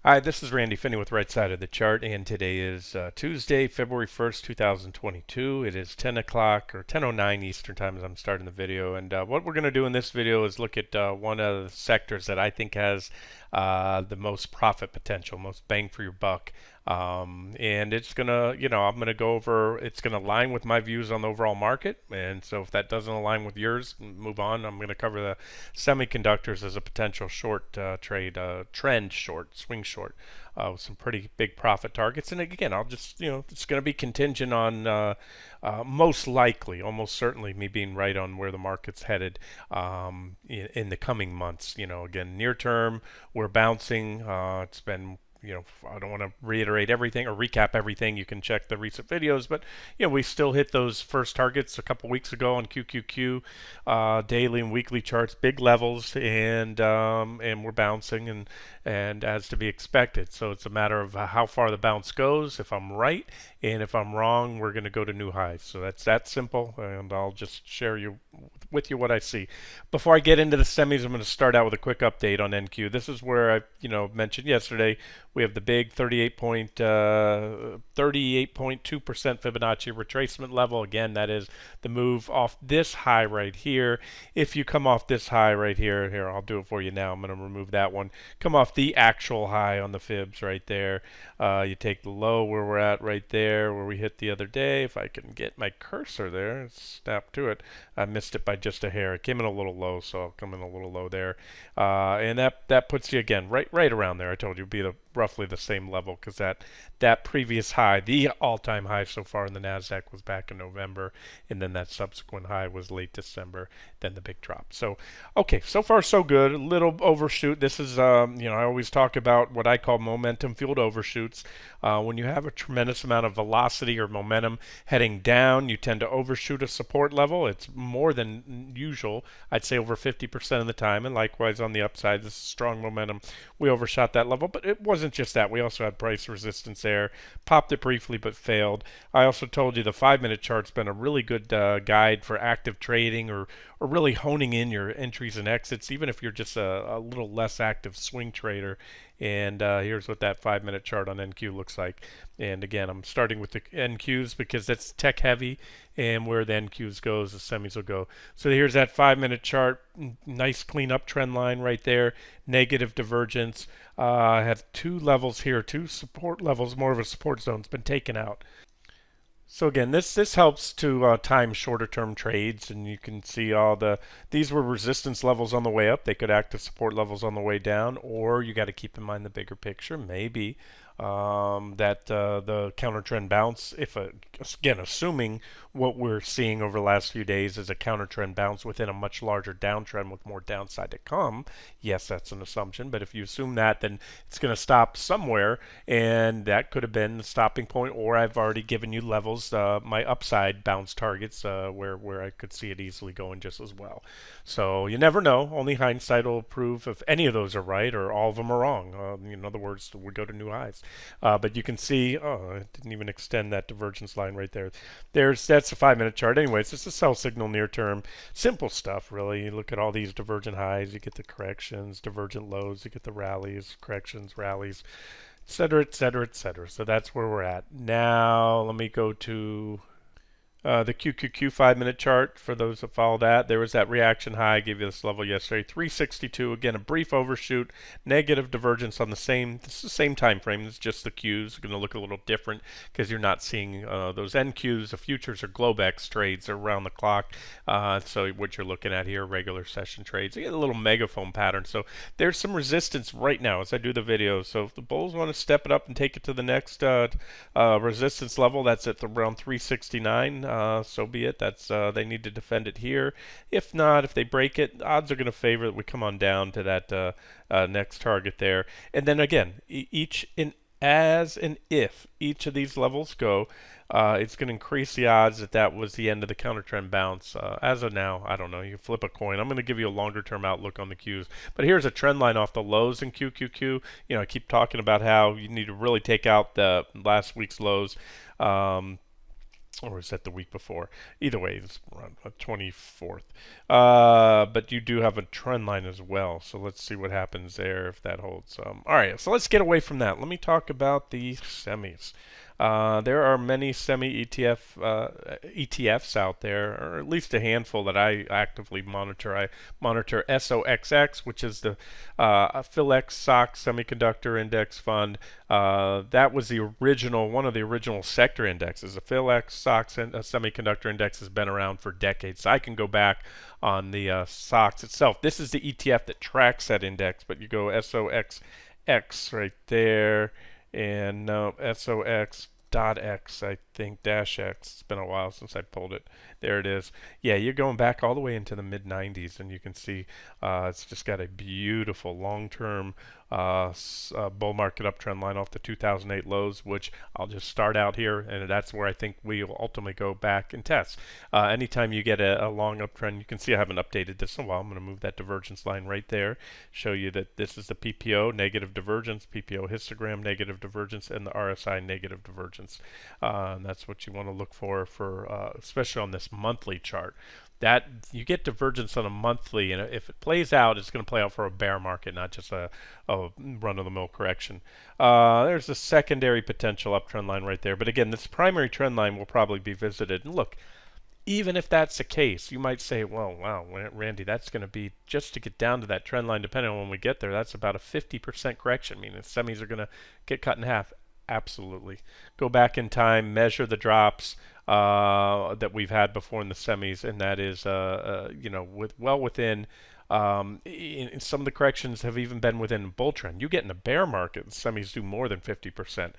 Hi, this is Randy Finney with Right Side of the Chart, and today is Tuesday, February 1st, 2022. It is 10 o'clock or 10:09 Eastern Time as I'm starting the video. And what we're going to do in this video is look at one of the sectors that I think has the most profit potential, most bang for your buck. And it's going to, I'm going to go over, it's going to align with my views on the overall market. And so if that doesn't align with yours, move on. I'm going to cover the semiconductors as a potential short trade, trend short, swing short, with some pretty big profit targets. And again, I'll just, it's going to be contingent on most likely, almost certainly, me being right on where the market's headed in the coming months. Again, near term, we're bouncing. It's been I don't want to reiterate everything or recap everything. You can check the recent videos, but we still hit those first targets a couple weeks ago on QQQ, daily and weekly charts, big levels, and we're bouncing and as to be expected. So it's a matter of how far the bounce goes. If I'm right, and if I'm wrong, we're going to go to new highs. So that's that simple, and I'll just share with you what I see. Before I get into the semis, I'm going to start out with a quick update on NQ. This is where I mentioned yesterday we have the big 38.2% Fibonacci retracement level. Again, that is the move off this high right here. If you come off this high right here, I'll do it for you now. I'm going to remove that one. Come off the actual high on the fibs right there. You take the low where we're at right there, where we hit the other day. If I can get my cursor there, snap to it. I missed it by just a hair. It came in a little low, so I'll come in a little low there. And that puts you again right around there. I told you it'd be roughly the same level, because that previous high, the all-time high so far in the Nasdaq, was back in November, and then that subsequent high was late December, then the big drop. So okay, so far so good. A little overshoot. This is I always talk about what I call momentum fueled overshoots. When you have a tremendous amount of velocity or momentum heading down, you tend to overshoot a support level. It's more than usual. I'd say over 50% of the time, and likewise on the upside, this is strong momentum. We overshot that level, but it wasn't just that. We also had price resistance there. Popped it briefly, but failed. I also told you the 5-minute chart's been a really good guide for active trading or really honing in your entries and exits, even if you're just a little less active swing trader. And here's what that 5-minute chart on NQ looks like. And again, I'm starting with the NQs because that's tech heavy, and where the NQs goes, the semis will go. So here's that 5-minute chart. Nice clean up trend line right there. Negative divergence. I have two levels here, two support levels, more of a support zone. It's been taken out. So again, this helps to time shorter term trades, and you can see these were resistance levels on the way up. They could act as support levels on the way down, or you got to keep in mind the bigger picture. Maybe that the counter trend bounce, again, assuming what we're seeing over the last few days is a counter trend bounce within a much larger downtrend with more downside to come. Yes, that's an assumption, but if you assume that, then it's going to stop somewhere, and that could have been the stopping point, or I've already given you levels, my upside bounce targets, where I could see it easily going just as well. So you never know. Only hindsight will prove if any of those are right or all of them are wrong. In other words, we go to new highs. But you can see, I didn't even extend that divergence line right there. That's a 5-minute chart. Anyways, it's a sell signal near term. Simple stuff, really. You look at all these divergent highs, you get the corrections, divergent lows, you get the rallies, corrections, rallies, etc., etc., etc. So that's where we're at. Now, let me go to the QQQ 5-minute chart. For those that follow that, there was that reaction high. I gave you this level yesterday, 362. Again, a brief overshoot, negative divergence on this is the same time frame. It's just the Qs are going to look a little different because you're not seeing those NQs. The futures are Globex trades are around the clock. So what you're looking at here, regular session trades. You get a little megaphone pattern. So there's some resistance right now as I do the video. So if the bulls want to step it up and take it to the next resistance level, that's at around 369. So be it. That's they need to defend it here. If not, if they break it, odds are going to favor that we come on down to that next target there. And then again, as and if each of these levels go, it's going to increase the odds that was the end of the counter trend bounce. As of now, I don't know. You flip a coin. I'm going to give you a longer term outlook on the Qs. But here's a trend line off the lows in QQQ. I keep talking about how you need to really take out the last week's lows. or is that the week before? Either way, it's around the 24th. But you do have a trend line as well, so let's see what happens there if that holds. All right, so let's get away from that. Let me talk about the semis. There are many semi ETFs out there, or at least a handful that I actively monitor. I monitor SOXX, which is the PhilX SOX Semiconductor Index Fund. That was the original, one of the original sector indexes. The PhilX SOX Semiconductor Index has been around for decades. So I can go back on the SOX itself. This is the ETF that tracks that index, but you go SOXX right there, and no, SOX dot X, I think, dash X. It's been a while since I pulled it. There it is. Yeah, you're going back all the way into the mid 90s, and you can see it's just got a beautiful long-term bull market uptrend line off the 2008 lows, which I'll just start out here, and that's where I think we'll ultimately go back and test. Anytime you get a long uptrend, you can see I haven't updated this in a while. I'm going to move that divergence line right there, show you that this is the PPO negative divergence, PPO histogram negative divergence, and the RSI negative divergence. And that's what you want to look for especially on this monthly chart. That you get divergence on a monthly, and if it plays out, it's going to play out for a bear market, not just a run-of-the-mill correction. There's a secondary potential uptrend line right there, but again, this primary trend line will probably be visited. And look, even if that's the case, you might say, well, wow, Randy, that's going to be, just to get down to that trend line, depending on when we get there, that's about a 50% correction, meaning semis are going to get cut in half. Absolutely. Go back in time, measure the drops that we've had before in the semis, and that is, well within. In some of the corrections have even been within a bull trend. You get in a bear market, semis do more than 50%.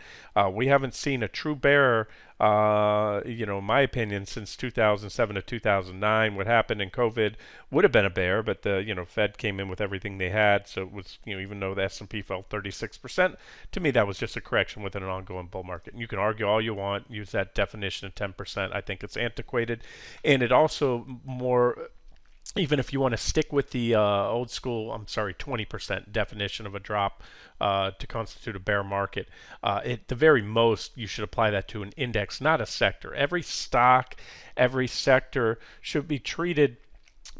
We haven't seen a true bear, in my opinion, since 2007 to 2009. What happened in COVID would have been a bear, but the Fed came in with everything they had, so it was even though the S&P fell 36%, to me that was just a correction within an ongoing bull market. And you can argue all you want, use that definition of 10%. I think it's antiquated, and it also more. Even if you want to stick with the old school, 20% definition of a drop to constitute a bear market, at the very most, you should apply that to an index, not a sector. Every stock, every sector should be treated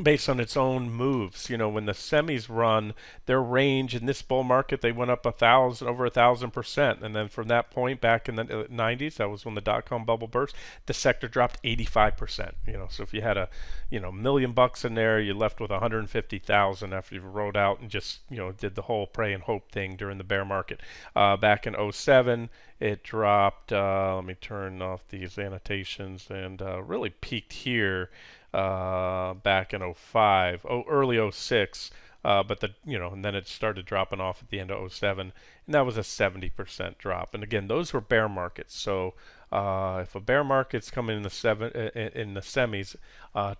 based on its own moves. When the semis run their range in this bull market, they went up over 1,000%, and then from that point back in the 90s, that was when the dot-com bubble burst, the sector dropped 85%. So if you had a $1,000,000 in there, you left with 150,000 after you rode out and just did the whole pray and hope thing during the bear market. Back in '07, it dropped. Let me turn off these annotations, and really peaked here back in '05, early '06, but and then it started dropping off at the end of '07, and that was a 70% drop. And again, those were bear markets. So if a bear market's coming in the semis,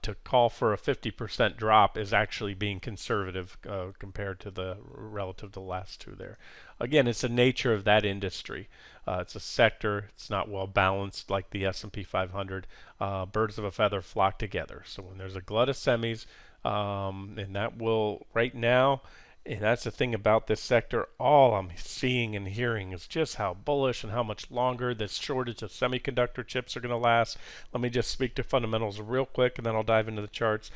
to call for a 50% drop is actually being conservative compared to the relative to the last two there. Again, it's the nature of that industry. It's a sector. It's not well balanced like the S&P 500. Birds of a feather flock together. So when there's a glut of semis, and that will right now, and that's the thing about this sector, all I'm seeing and hearing is just how bullish and how much longer this shortage of semiconductor chips are going to last. Let me just speak to fundamentals real quick, and then I'll dive into the charts.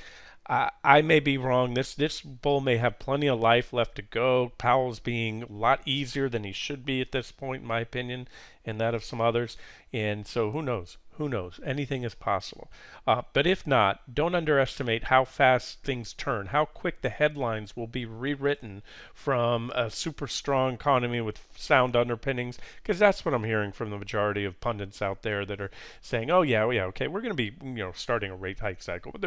I may be wrong. This bull may have plenty of life left to go. Powell's being a lot easier than he should be at this point, in my opinion, and that of some others. And so who knows? Who knows? Anything is possible. But if not, don't underestimate how fast things turn, how quick the headlines will be rewritten from a super strong economy with sound underpinnings, because that's what I'm hearing from the majority of pundits out there that are saying, oh yeah, okay, we're going to be starting a rate hike cycle, but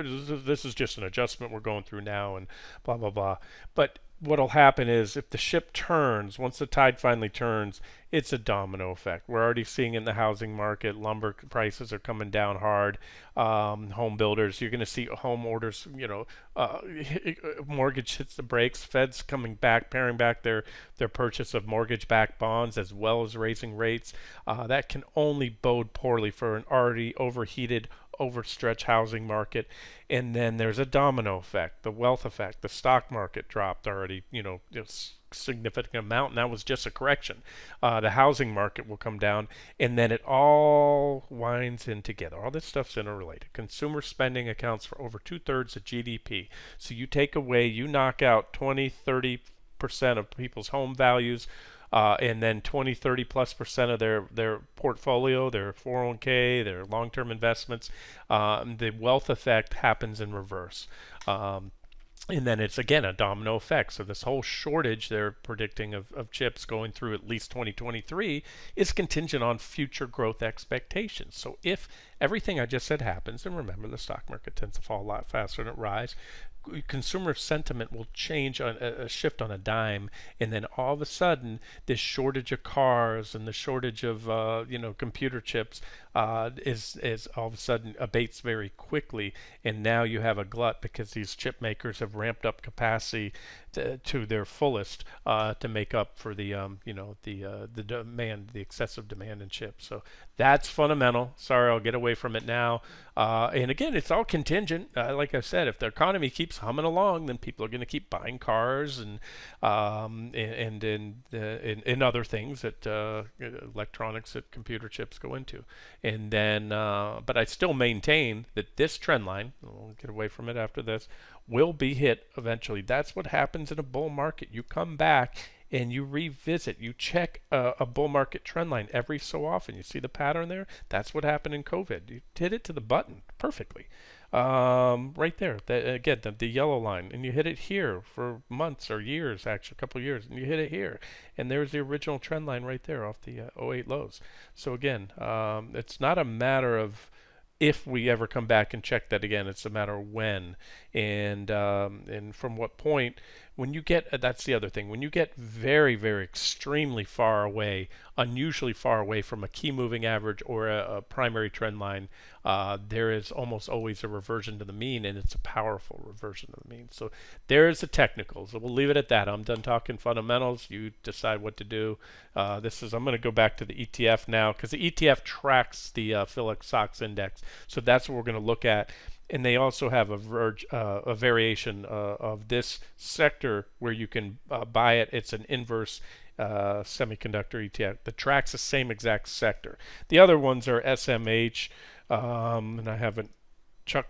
this is just an adjustment we're going through now, and blah, blah, blah. But what'll happen is if the ship turns, once the tide finally turns, it's a domino effect. We're already seeing in the housing market, lumber prices are coming down hard. Home builders, you're going to see home orders, mortgage hits the brakes. Fed's coming back, paring back their purchase of mortgage-backed bonds as well as raising rates. That can only bode poorly for an already overheated, overstretched housing market. And then there's a domino effect, the wealth effect. The stock market dropped already, significant amount, and that was just a correction. The housing market will come down, and then it all winds in together. All this stuff's interrelated. Consumer spending accounts for over 2/3 of GDP. So you take away, you knock out 20, 30% of people's home values, and then 20, 30 plus percent of their portfolio, their 401k, their long-term investments. The wealth effect happens in reverse. And then it's again a domino effect. So this whole shortage they're predicting of chips going through at least 2023 is contingent on future growth expectations. So if everything I just said happens, and remember the stock market tends to fall a lot faster than it rise, consumer sentiment will change on a shift on a dime, and then all of a sudden this shortage of cars and the shortage of computer chips is all of a sudden abates very quickly, and now you have a glut because these chip makers have ramped up capacity to their fullest to make up for the demand, the excessive demand in chips. So that's fundamental. Sorry, I'll get away from it now. And again, it's all contingent. Like I said, if the economy keeps humming along, then people are going to keep buying cars and other things that electronics that computer chips go into. And then, but I still maintain that this trend line, I'll get away from it after this, will be hit eventually. That's what happens in a bull market. You come back and you revisit, you check a bull market trend line every so often. You see the pattern there? That's what happened in COVID. You hit it to the button perfectly. Right there, the yellow line, and you hit it here for months or years, actually a couple of years, and you hit it here, and there's the original trend line right there off the '08 lows. So again, it's not a matter of if we ever come back and check that again. It's a matter of when and from what point. When you get, that's the other thing, when you get very, very extremely far away, unusually far away from a key moving average or a primary trend line, there is almost always a reversion to the mean, and it's a powerful reversion to the mean. So there's the technicals. So we'll leave it at that. I'm done talking fundamentals. You decide what to do. I'm going to go back to the ETF now, because the ETF tracks the Phillips Sox index. So that's what we're going to look at. And they also have a variation of this sector where you can buy it. It's an inverse semiconductor ETF that tracks the same exact sector. The other ones are SMH, and I haven't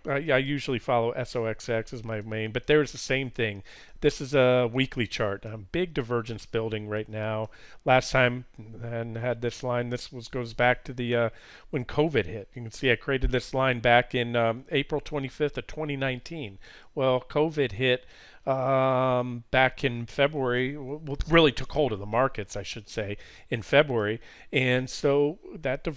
I usually follow SOXX as my main, but there's the same thing. This is a weekly chart. Big divergence building right now. Last time and had this line. Goes back to the when COVID hit. You can see I created this line back in April 25th of 2019. Well, COVID hit back in February. Really took hold of the markets, I should say, in February, and so that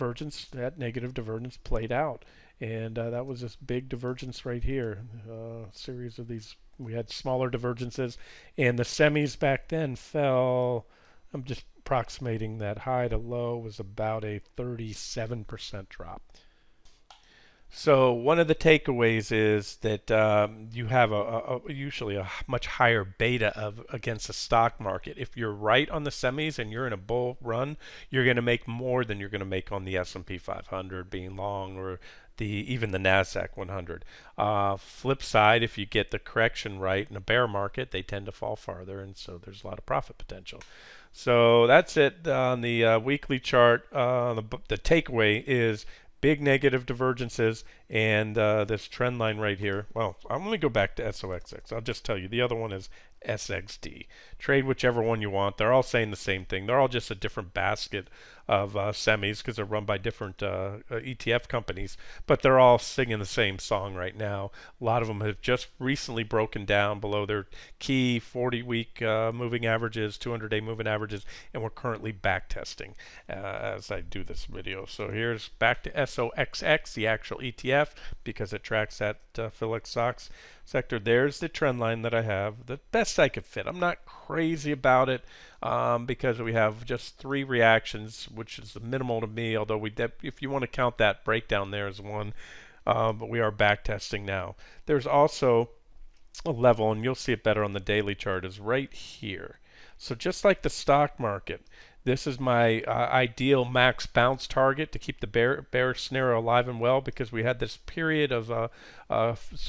negative divergence played out. And that was this big divergence right here. Series of these, we had smaller divergences, and the semis back then fell. I'm just approximating that high to low was about a 37% drop. So one of the takeaways is that you have usually a much higher beta against the stock market. If you're right on the semis and you're in a bull run, you're going to make more than you're going to make on the S&P 500 being long, or even the Nasdaq 100. Flip side, if you get the correction right in a bear market, they tend to fall farther, and so there's a lot of profit potential. So that's it on the weekly chart. The takeaway is big negative divergences, and this trend line right here. Well, I'm going to go back to SOXX. I'll just tell you, the other one is SXD. Trade whichever one you want. They're all saying the same thing. They're all just a different basket of semis because they're run by different ETF companies, but they're all singing the same song right now. A lot of them have just recently broken down below their key 40-week moving averages, 200-day moving averages, and we're currently back testing as I do this video. So here's back to SOXX, the actual ETF, because it tracks that Phillips Sox sector. There's the trend line that I have, the best I could fit. I'm not crazy about it because we have just 3 reactions, which is the minimal to me, although if you want to count that breakdown there as one, but we are back testing now. There's also a level, and you'll see it better on the daily chart, is right here. So just like the stock market, This is my ideal max bounce target to keep the bearish scenario alive and well, because we had this period of a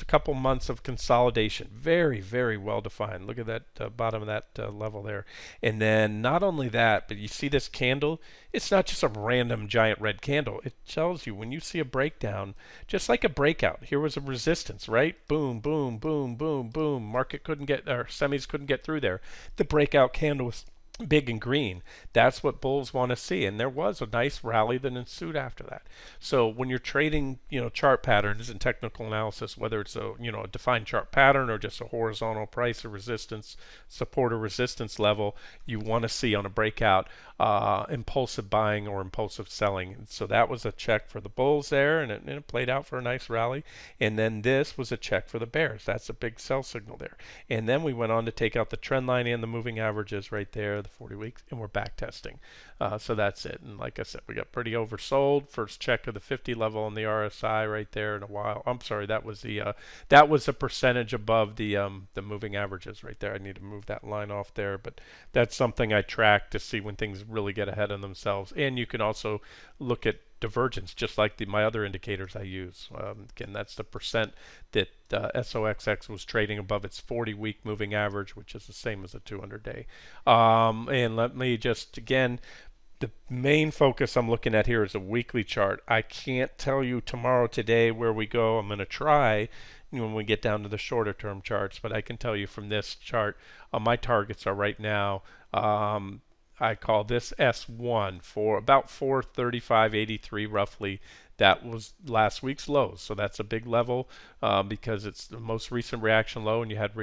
couple months of consolidation. Very, very well defined. Look at that bottom of that level there. And then not only that, but you see this candle, it's not just a random giant red candle. It tells you when you see a breakdown, just like a breakout. Here was a resistance, right? Boom, boom, boom, boom, boom. Market couldn't get, or semis couldn't get through there. The breakout candle was big and green. That's what bulls want to see, and there was a nice rally that ensued after that. So when you're trading, chart patterns and technical analysis, whether it's a defined chart pattern or just a horizontal price or resistance, support or resistance level, you want to see on a breakout impulsive buying or impulsive selling. And so that was a check for the bulls there, and it played out for a nice rally. And then this was a check for the bears. That's a big sell signal there. And then we went on to take out the trend line and the moving averages right there, the 40 weeks, and we're back testing. So that's it. And like I said, we got pretty oversold. First check of the 50 level on the RSI right there in a while. I'm sorry, that was a percentage above the moving averages right there. I need to move that line off there, but that's something I track to see when things really get ahead of themselves. And you can also look at divergence, just like my other indicators I use. Again, that's the percent that SOXX was trading above its 40-week moving average, which is the same as a 200-day. And let me just, again, the main focus I'm looking at here is a weekly chart. I can't tell you tomorrow, today, where we go. I'm going to try when we get down to the shorter term charts, but I can tell you from this chart, my targets are right now, I call this S1 for about 435.83 roughly. That was last week's lows, so that's a big level because it's the most recent reaction low, and you had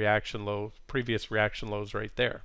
previous reaction lows right there.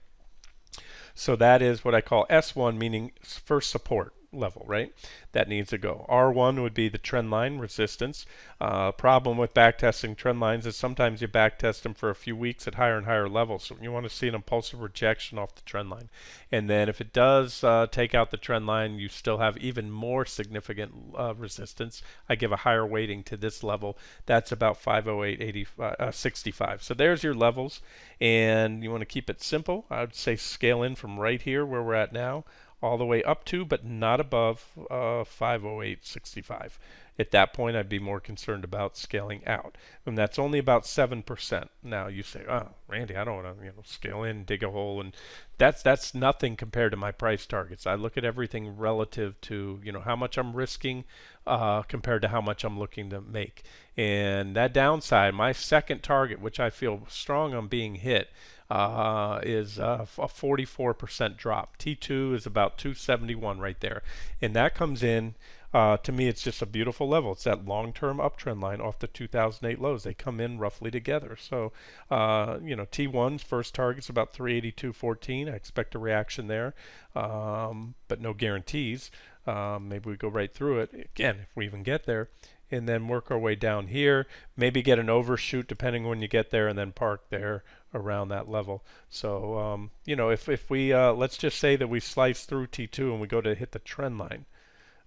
So that is what I call S1, meaning first support level, right? That needs to go. R1 would be the trend line resistance. Problem with backtesting trend lines is sometimes you backtest them for a few weeks at higher and higher levels. So you want to see an impulsive rejection off the trend line. And then if it does take out the trend line, you still have even more significant resistance. I give a higher weighting to this level. That's about 508.65. So there's your levels. And you want to keep it simple. I would say scale in from right here where we're at now all the way up to, but not above 508.65. At that point, I'd be more concerned about scaling out, and that's only about 7%. Now you say, "Oh, Randy, I don't want to, scale in, dig a hole," and that's nothing compared to my price targets. I look at everything relative to how much I'm risking compared to how much I'm looking to make. And that downside, my second target, which I feel strong on being hit, is a 44% drop. T2 is about 271 right there, and that comes in. To me, it's just a beautiful level. It's that long-term uptrend line off the 2008 lows. They come in roughly together. So, T1's first target's about 382.14. I expect a reaction there, but no guarantees. Maybe we go right through it again if we even get there, and then work our way down here. Maybe get an overshoot depending when you get there, and then park there around that level. So, if we let's just say that we slice through T2 and we go to hit the trend line.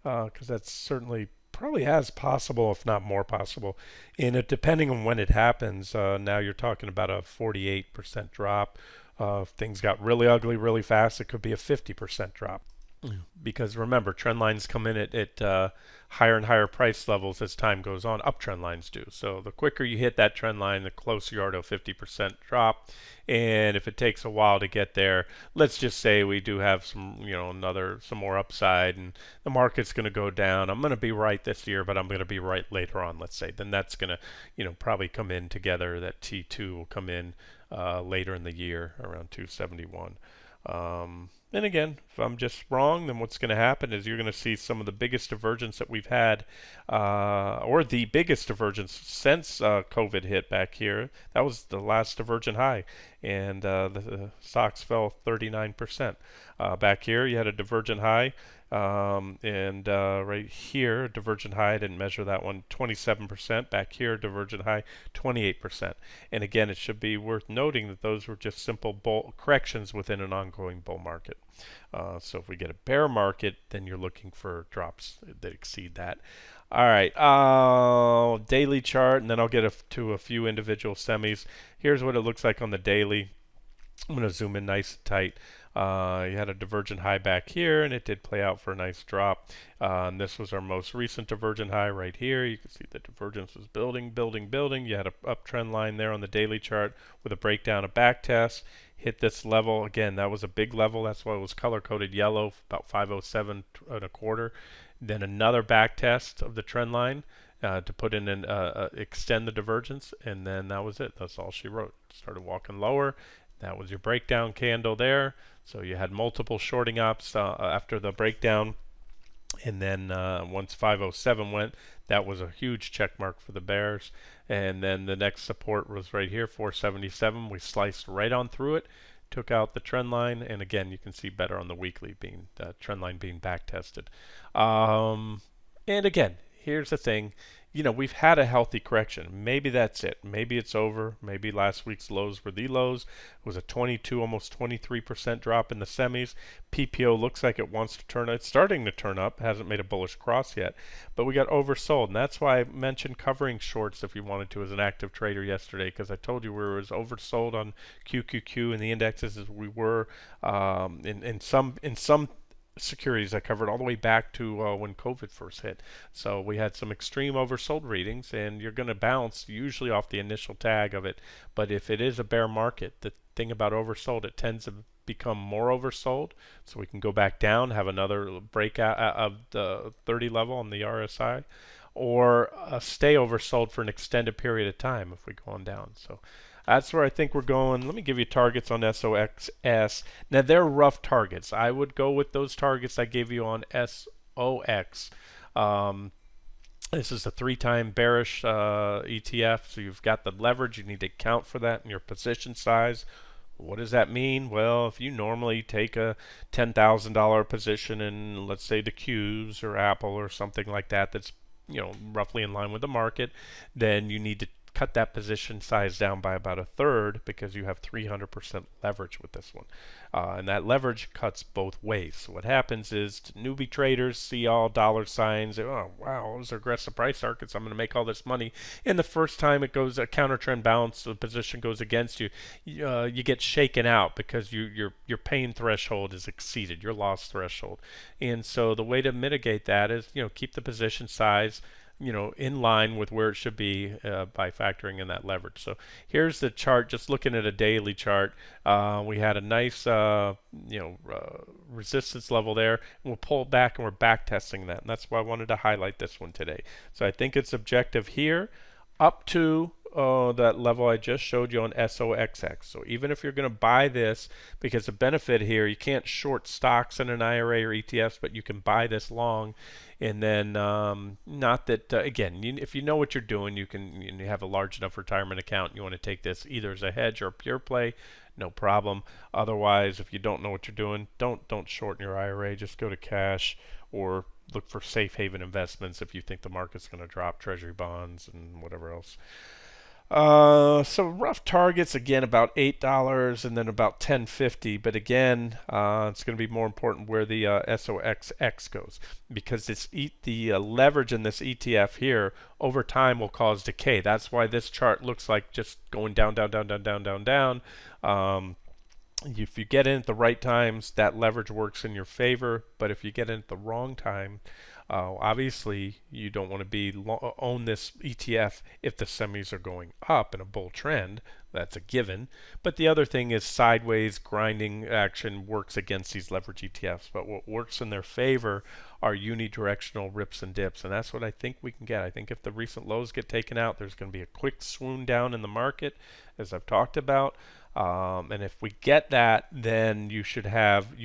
Because that's certainly probably as possible, if not more possible. And depending on when it happens, now you're talking about a 48% drop. If things got really ugly really fast, it could be a 50% drop. Because remember, trend lines come in at higher and higher price levels as time goes on. Uptrend lines do. So the quicker you hit that trend line, the closer you are to a 50% drop. And if it takes a while to get there, let's just say we do have some more upside, and the market's going to go down. I'm going to be right this year, but I'm going to be right later on. Let's say then that's going to probably come in together. That T2 will come in later in the year around 271. And again, if I'm just wrong, then what's going to happen is you're going to see some of the biggest divergence that we've had, or the biggest divergence since COVID hit back here. That was the last divergent high, and the stocks fell 39%. Back here, you had a divergent high, and right here, divergent high, I didn't measure that one, 27%. Back here, divergent high, 28%. And again, it should be worth noting that those were just simple bull corrections within an ongoing bull market. So if we get a bear market, then you're looking for drops that exceed that. All right, daily chart, and then I'll get to a few individual semis. Here's what it looks like on the daily. I'm going to zoom in nice and tight. You had a divergent high back here, and it did play out for a nice drop. And this was our most recent divergent high right here. You can see the divergence was building, building, building. You had a uptrend line there on the daily chart with a breakdown, a back test. Hit this level again. That was a big level. That's why it was color coded yellow, about 507 and a quarter. Then another back test of the trend line to put in an extend the divergence, and then that was it. That's all she wrote. Started walking lower. That was your breakdown candle there. So you had multiple shorting ups after the breakdown, and then once 507 went, that was a huge check mark for the bears. And then the next support was right here, 477. We sliced right on through it, took out the trend line, and again you can see better on the weekly being trend line being back tested. And again, here's the thing, we've had a healthy correction. Maybe that's it. Maybe it's over. Maybe last week's lows were the lows. It was a 22, almost 23% drop in the semis. PPO looks like it wants to turn. It's starting to turn up. Hasn't made a bullish cross yet, but we got oversold, and that's why I mentioned covering shorts if you wanted to as an active trader yesterday, because I told you we were as oversold on QQQ and the indexes as we were in some securities I covered all the way back to when COVID first hit. So we had some extreme oversold readings, and you're going to bounce usually off the initial tag of it. But if it is a bear market, the thing about oversold, it tends to become more oversold. So we can go back down, have another breakout of the 30 level on the RSI, or stay oversold for an extended period of time if we go on down. So that's where I think we're going. Let me give you targets on SOXS. Now, they're rough targets. I would go with those targets I gave you on SOX. This is a 3-time bearish ETF, so you've got the leverage. You need to account for that in your position size. What does that mean? Well, if you normally take a $10,000 position in, let's say, the Qs or Apple or something like that, that's roughly in line with the market, then you need to cut that position size down by about a third, because you have 300% leverage with this one. And that leverage cuts both ways. So what happens is newbie traders see all dollar signs. Oh, wow, those are aggressive price targets. I'm going to make all this money. And the first time it goes a counter trend bounce, the position goes against you, you get shaken out because your pain threshold is exceeded, your loss threshold. And so the way to mitigate that is, keep the position size in line with where it should be by factoring in that leverage. So here's the chart. Just looking at a daily chart, we had a nice resistance level there, and we'll pull back, and we're back testing that, and that's why I wanted to highlight this one today. So I think it's objective here up to that level I just showed you on SOXX. So even if you're going to buy this, because the benefit here, you can't short stocks in an IRA or ETFs, but you can buy this long. And then not that, again, if you know what you're doing, you have a large enough retirement account, you want to take this either as a hedge or a pure play, no problem. Otherwise, if you don't know what you're doing, don't shorten your IRA. Just go to cash or look for safe haven investments if you think the market's going to drop, treasury bonds and whatever else. So rough targets, again, about $8 and then about $10.50. But again, it's going to be more important where the SOXX goes, because the leverage in this ETF here over time will cause decay. That's why this chart looks like just going down, down, down, down, down, down, down. If you get in at the right times, that leverage works in your favor. But if you get in at the wrong time, obviously you don't want to own this ETF if the semis are going up in a bull trend. That's a given. But the other thing is sideways grinding action works against these leverage ETFs. But what works in their favor are unidirectional rips and dips, and that's what I think we can get. I think if the recent lows get taken out, there's going to be a quick swoon down in the market, as I've talked about. And if we get that, then you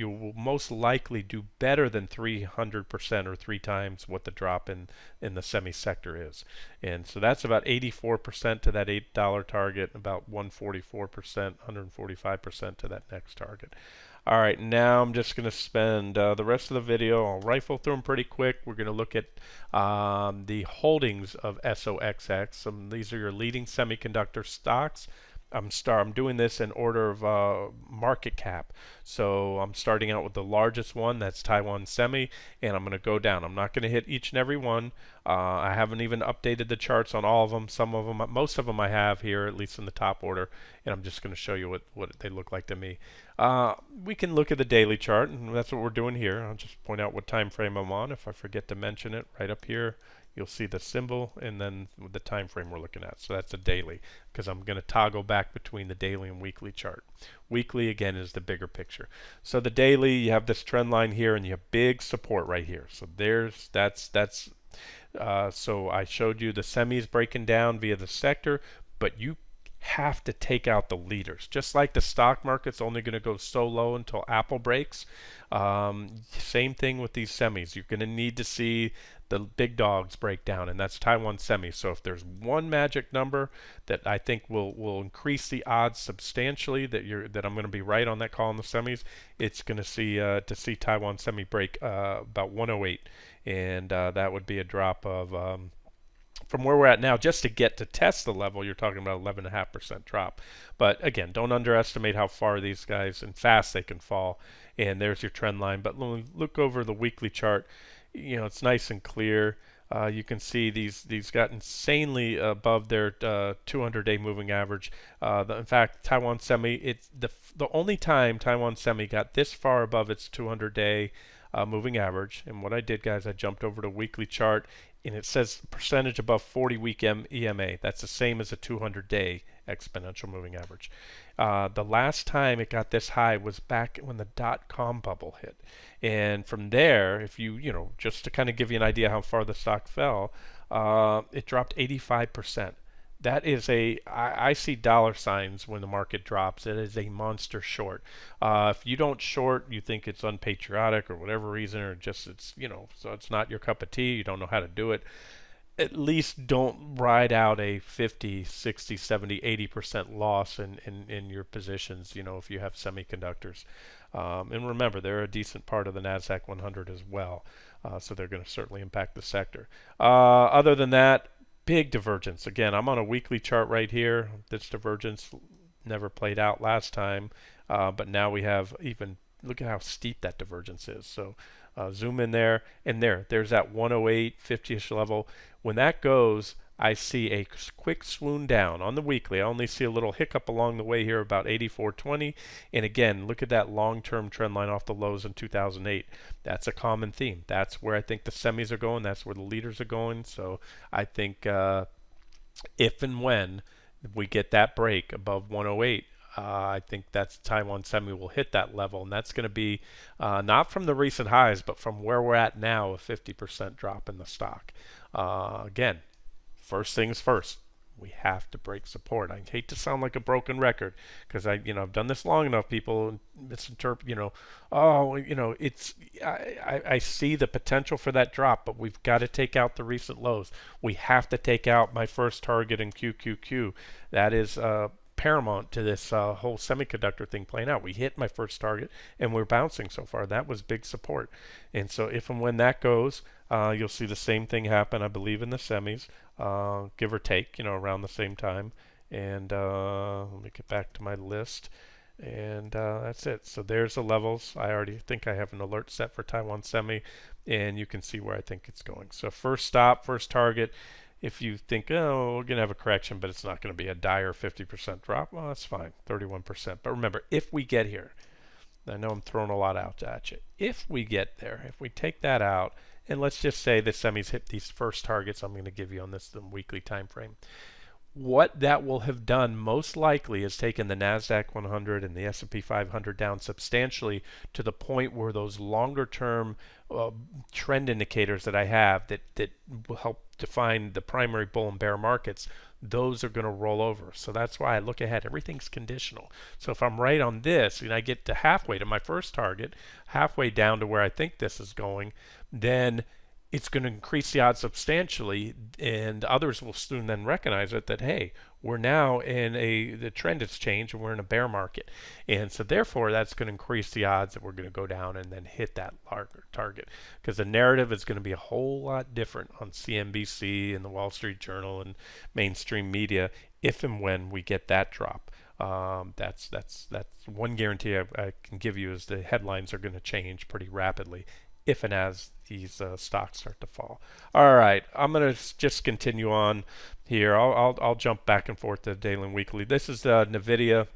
will most likely do better than 300% or 3 times what the drop in the semi sector is. And so that's about 84% to that $8 target, about 144%, 145% to that next target. All right, now I'm just going to spend the rest of the video, I'll rifle through them pretty quick. We're going to look at the holdings of SOXX. These are your leading semiconductor stocks. I'm doing this in order of market cap. So I'm starting out with the largest one, that's Taiwan Semi, and I'm going to go down. I'm not going to hit each and every one. I haven't even updated the charts on all of them. Some of them, most of them I have here, at least in the top order, and I'm just going to show you what they look like to me. We can look at the daily chart, and that's what we're doing here. I'll just point out what time frame I'm on. If I forget to mention it, right up here, you'll see the symbol and then the time frame we're looking at. So that's a daily, because I'm going to toggle back between the daily and weekly chart. Weekly, again, is the bigger picture. So the daily, you have this trend line here, and you have big support right here. So so I showed you the semis breaking down via the sector, but you have to take out the leaders. Just like the stock market's only going to go so low until Apple breaks. Same thing with these semis. You're going to need to see the big dogs break down, and that's Taiwan Semi. So if there's one magic number that I think will increase the odds substantially that I'm going to be right on that call in the semis, it's going to see Taiwan Semi break about 108, and that would be a drop of from where we're at now. Just to get to test the level, you're talking about 11.5% drop. But again, don't underestimate how far these guys and fast they can fall. And there's your trend line. But when we look over the weekly chart, it's nice and clear. You can see these got insanely above their 200-day moving average. In fact, Taiwan Semi, it's the only time Taiwan Semi got this far above its 200-day moving average. And what I did, guys, I jumped over to weekly chart, and it says percentage above 40-week EMA. That's the same as a 200-day exponential moving average. The last time it got this high was back when the dot-com bubble hit. And from there, if just to kind of give you an idea how far the stock fell, it dropped 85%. That is I see dollar signs when the market drops. It is a monster short. If you don't short, you think it's unpatriotic or whatever reason, or just so it's not your cup of tea, you don't know how to do it. At least don't ride out a 50, 60, 70, 80% loss in your positions, if you have semiconductors. And remember, they're a decent part of the NASDAQ 100 as well, so they're going to certainly impact the sector. Other than that, big divergence. Again, I'm on a weekly chart right here. This divergence never played out last time, but now we have look at how steep that divergence is. So zoom in there, and there's that 108, 50-ish level. When that goes, I see a quick swoon down on the weekly. I only see a little hiccup along the way here, about 84.20. And again, look at that long-term trend line off the lows in 2008. That's a common theme. That's where I think the semis are going. That's where the leaders are going. So I think if and when we get that break above 108, I think that's Taiwan Semi will hit that level, and that's going to be not from the recent highs, but from where we're at now, a 50% drop in the stock. Again, first things first, we have to break support. I hate to sound like a broken record, because I've done this long enough. People misinterpret, I see the potential for that drop, but we've got to take out the recent lows. We have to take out my first target in QQQ. That is paramount to this whole semiconductor thing playing out. We hit my first target, and we're bouncing so far. That was big support. And so if and when that goes, you'll see the same thing happen, I believe, in the semis, give or take, around the same time. And let me get back to my list. And that's it. So there's the levels. I already think I have an alert set for Taiwan Semi, and you can see where I think it's going. So first stop, first target. If you think, oh, we're going to have a correction, but it's not going to be a dire 50% drop, well, that's fine, 31%. But remember, if we get here, I know I'm throwing a lot out at you. If we get there, if we take that out, and let's just say the semis hit these first targets I'm going to give you on the weekly time frame, what that will have done most likely is taken the NASDAQ 100 and the S&P 500 down substantially to the point where those longer-term trend indicators that I have that will help define the primary bull and bear markets, those are going to roll over. So that's why I look ahead. Everything's conditional. So if I'm right on this and I get to halfway to my first target, halfway down to where I think this is going, then it's going to increase the odds substantially, and others will soon then recognize it that, hey, we're now in the trend has changed and we're in a bear market. And so therefore that's going to increase the odds that we're going to go down and then hit that larger target, because the narrative is going to be a whole lot different on CNBC and the Wall Street Journal and mainstream media if and when we get that drop. That's one guarantee I can give you, is the headlines are going to change pretty rapidly if and as these stocks start to fall. All right, I'm going to just continue on here. I'll jump back and forth to daily and weekly. This is Nvidia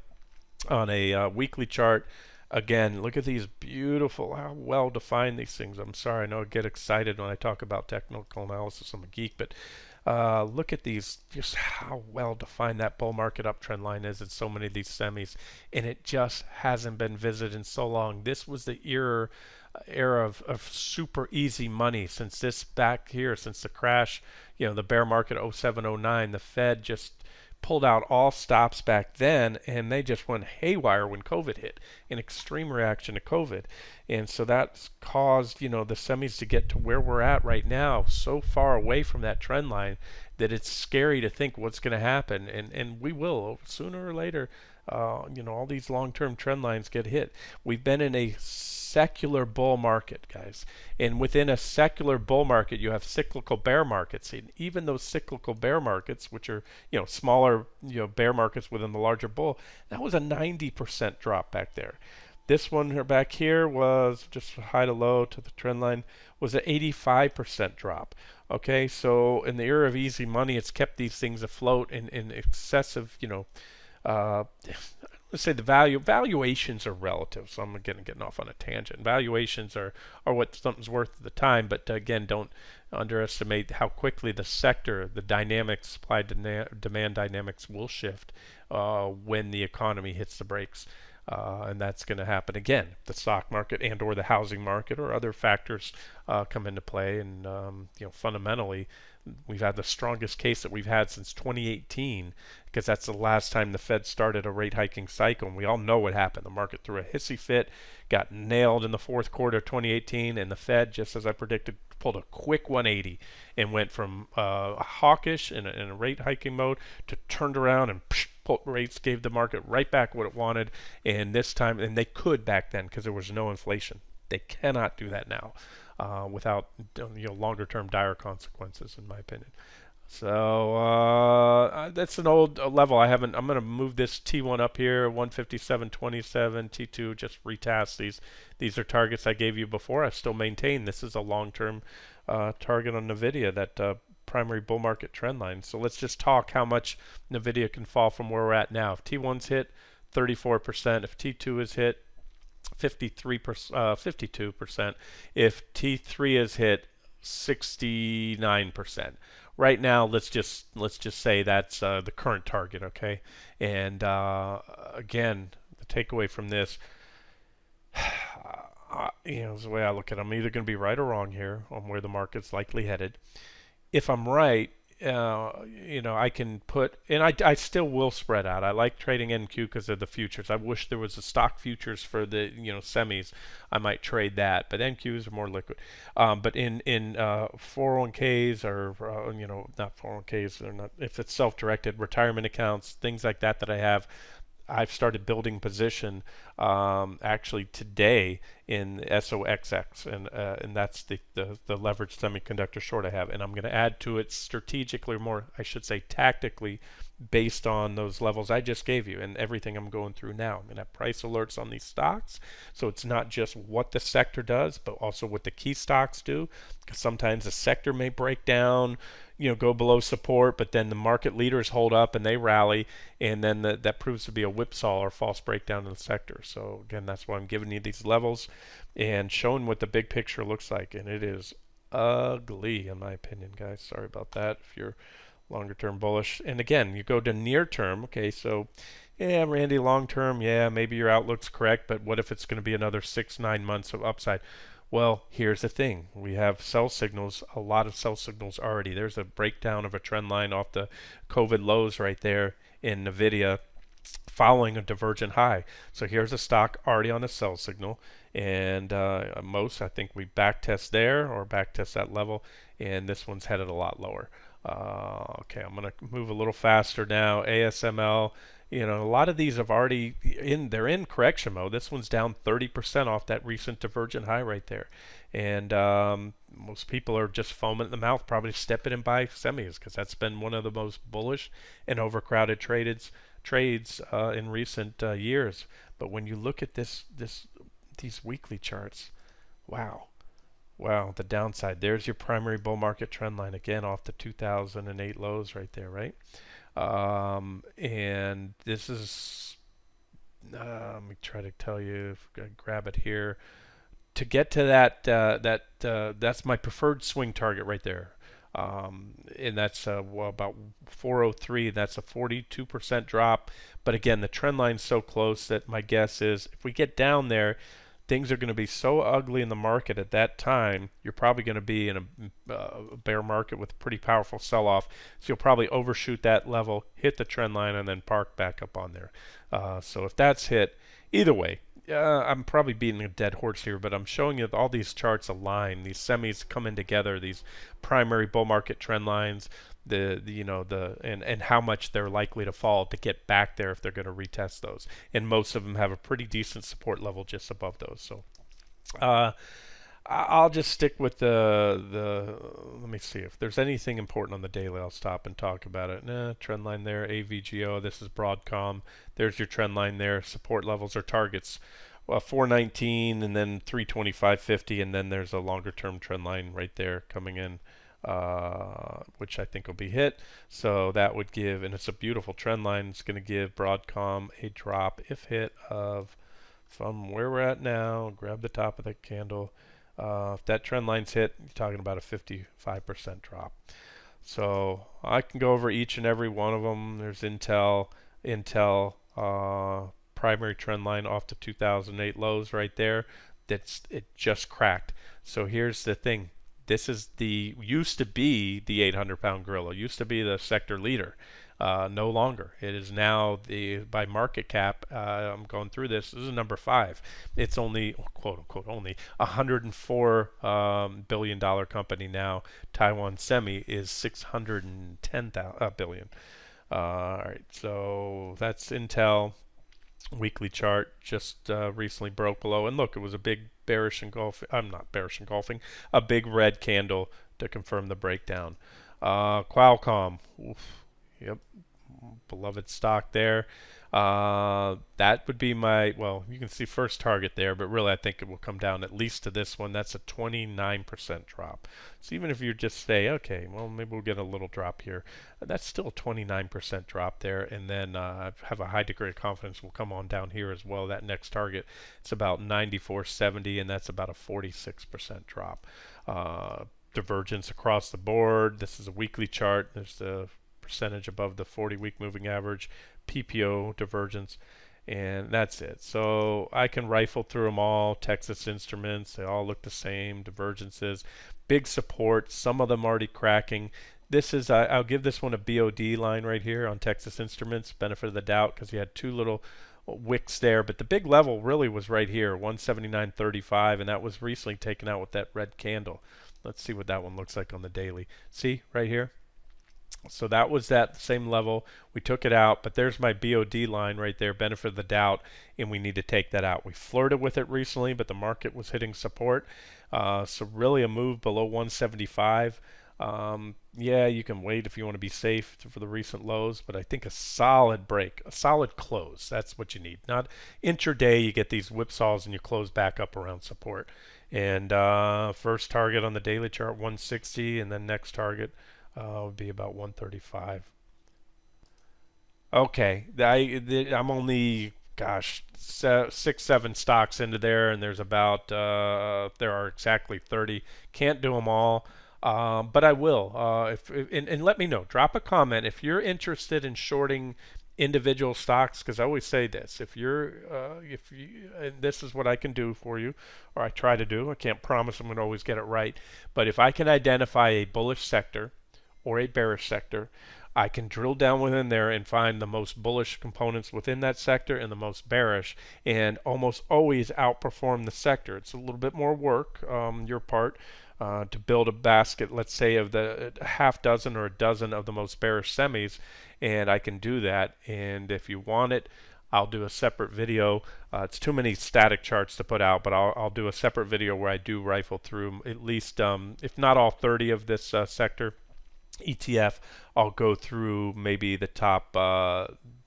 on a weekly chart. Again, look at these beautiful, how well defined these things. I'm sorry, I know I get excited when I talk about technical analysis. I'm a geek, but look at these, just how well defined that bull market uptrend line is in so many of these semis, and it just hasn't been visited in so long. This was the era of super easy money since this back here, since the crash, the bear market 07, 09. The Fed just pulled out all stops back then, and they just went haywire when COVID hit, an extreme reaction to COVID. And so that's caused, the semis to get to where we're at right now, so far away from that trend line that it's scary to think what's going to happen. And we will, sooner or later, all these long-term trend lines get hit. We've been in a secular bull market, guys. And within a secular bull market, you have cyclical bear markets. And even those cyclical bear markets, which are, smaller, bear markets within the larger bull, that was a 90% drop back there. This one back here was just high to low to the trend line, was an 85% drop. Okay, so in the era of easy money, it's kept these things afloat in excessive, let's say the valuations are relative. So I'm getting off on a tangent. Valuations are what something's worth at the time, but again, don't underestimate how quickly the sector, the dynamics, supply demand dynamics will shift when the economy hits the brakes. And that's going to happen again. The stock market and or the housing market or other factors come into play, and fundamentally, we've had the strongest case that we've had since 2018, because that's the last time the Fed started a rate hiking cycle, and we all know what happened. The market threw a hissy fit, got nailed in the fourth quarter of 2018, and the Fed, just as I predicted, pulled a quick 180 and went from hawkish in a rate hiking mode to turned around and rates, gave the market right back what it wanted. And this time, and they could back then because there was no inflation. They cannot do that now without longer term dire consequences, in my opinion. So that's an old level. I'm going to move this T1 up here, 157.27, T2, just retest these. These are targets I gave you before. I still maintain this is a long-term target on Nvidia, that primary bull market trend line. So let's just talk how much Nvidia can fall from where we're at now. If T1's hit, 34%. If T2 is hit, 52%. If T3 is hit, 69%. Right now, let's just say that's the current target, okay? And again, the takeaway from this, is the way I look at it. I'm either going to be right or wrong here on where the market's likely headed. If I'm right, I can put, and I still will spread out. I like trading NQ because of the futures. I wish there was a stock futures for the semis. I might trade that, but NQs are more liquid. But in 401ks or not 401ks, they're not. If it's self-directed retirement accounts, things like that I have. I've started building position actually today in SOXX, and that's the leveraged semiconductor short I have, and I'm going to add to it strategically, or more, I should say tactically, based on those levels I just gave you and everything I'm going through now. I'm going to have price alerts on these stocks, so it's not just what the sector does, but also what the key stocks do, because sometimes the sector may break down, go below support, but then the market leaders hold up and they rally, and then that proves to be a whipsaw or false breakdown in the sector. So again, that's why I'm giving you these levels and showing what the big picture looks like, and it is ugly in my opinion, guys. Sorry about that if you're longer term bullish. And again, you go to near term, okay, so yeah, Randy, long term, yeah, maybe your outlook's correct, but what if it's going to be another 6-9 months of upside? Well, here's the thing. We have sell signals, a lot of sell signals already. There's a breakdown of a trend line off the COVID lows right there in Nvidia following a divergent high. So here's a stock already on a sell signal, and I think we back test there or back test that level, and this one's headed a lot lower. Okay, I'm going to move a little faster now. ASML, a lot of these have already they're in correction mode. This one's down 30% off that recent divergent high right there. And most people are just foaming at the mouth, probably stepping in buy semis because that's been one of the most bullish and overcrowded trades in recent years. But when you look at these weekly charts, wow. Wow, the downside. There's your primary bull market trend line again off the 2008 lows right there, right? And this is, let me try to tell you, if I grab it here. To get to that's my preferred swing target right there. And that's well, about 403. That's a 42% drop. But again, the trend line's so close that my guess is if we get down there, things are going to be so ugly in the market at that time, you're probably going to be in a bear market with a pretty powerful sell-off. So you'll probably overshoot that level, hit the trend line, and then park back up on there. So if that's hit, either way, I'm probably beating a dead horse here, but I'm showing you that all these charts align. These semis come in together. These primary bull market trend lines, and how much they're likely to fall to get back there if they're going to retest those. And most of them have a pretty decent support level just above those. So I'll just stick with the. Let me see if there's anything important on the daily. I'll stop and talk about it. Trend line there, AVGO. This is Broadcom. There's your trend line there. Support levels or targets. 419 and then 325.50, and then there's a longer term trend line right there coming in, which I think will be hit. So that would give, and it's a beautiful trend line. It's going to give Broadcom a drop if hit of from where we're at now. Grab the top of the candle. If that trend line's hit, you're talking about a 55% drop. So I can go over each and every one of them. There's Intel, primary trend line off the 2008 lows right there. It just cracked. So here's the thing. This is used to be the 800-pound gorilla. Used to be the sector leader. No longer. It is now by market cap. I'm going through this. This is number 5. It's only quote unquote only $104 billion company now. Taiwan Semi is 610 billion. All right, so that's Intel. Weekly chart just recently broke below, and look, it was a big bearish engulfing. I'm not bearish engulfing. A big red candle to confirm the breakdown. Qualcomm. Oof. Yep, beloved stock there. That would be my, well, you can see first target there, but really I think it will come down at least to this one. That's a 29% drop. So even if you just say, okay, well, maybe we'll get a little drop here, that's still a 29% drop there. And then I have a high degree of confidence will come on down here as well. That next target, it's about 94.70, and that's about a 46% drop. Divergence across the board. This is a weekly chart. There's the percentage above the 40-week moving average, PPO divergence, and that's it. So I can rifle through them all. Texas Instruments, they all look the same. Divergences, big support, some of them already cracking. This is, I'll give this one a BOD line right here on Texas Instruments, benefit of the doubt, because you had two little wicks there, but the big level really was right here, 179.35, and that was recently taken out with that red candle. Let's see what that one looks like on the daily. See right here? So that was that same level. We took it out, but there's my BOD line right there, benefit of the doubt, and we need to take that out. We flirted with it recently, but the market was hitting support. So really a move below 175. Yeah, you can wait if you want to be safe for the recent lows, but I think a solid break, a solid close, that's what you need. Not intraday, you get these whipsaws and you close back up around support. And first target on the daily chart, 160, and then next target would be about 135. Okay, I'm only, gosh, 6-7 stocks into there, and there's about there are exactly 30. Can't do them all, but I will. And let me know. Drop a comment if you're interested in shorting individual stocks, because I always say this: if you, and this is what I can do for you, or I try to do. I can't promise I'm going to always get it right, but if I can identify a bullish sector or a bearish sector, I can drill down within there and find the most bullish components within that sector and the most bearish, and almost always outperform the sector. It's a little bit more work, your part, to build a basket, let's say, of the half dozen or a dozen of the most bearish semis, and I can do that. And if you want it, I'll do a separate video. It's too many static charts to put out, but I'll do a separate video where I do rifle through at least, if not all 30 of this sector ETF, I'll go through maybe the top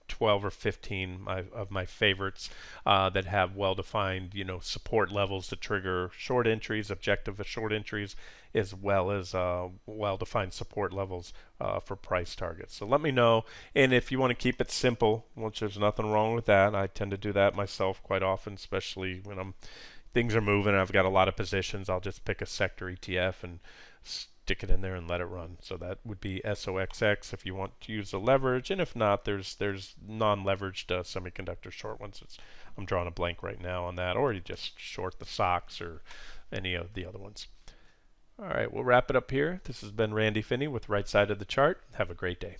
12 or 15 of my favorites that have well-defined, support levels to trigger short entries, objective short entries, as well as well-defined support levels for price targets. So let me know, and if you want to keep it simple, which there's nothing wrong with that. I tend to do that myself quite often, especially when things are moving and I've got a lot of positions. I'll just pick a sector ETF and stick it in there and let it run. So that would be SOXX if you want to use the leverage, and if not, there's non-leveraged semiconductor short ones. I'm drawing a blank right now on that, or you just short the SOX or any of the other ones. All right, we'll wrap it up here. This has been Randy Finney with Right Side of the Chart. Have a great day.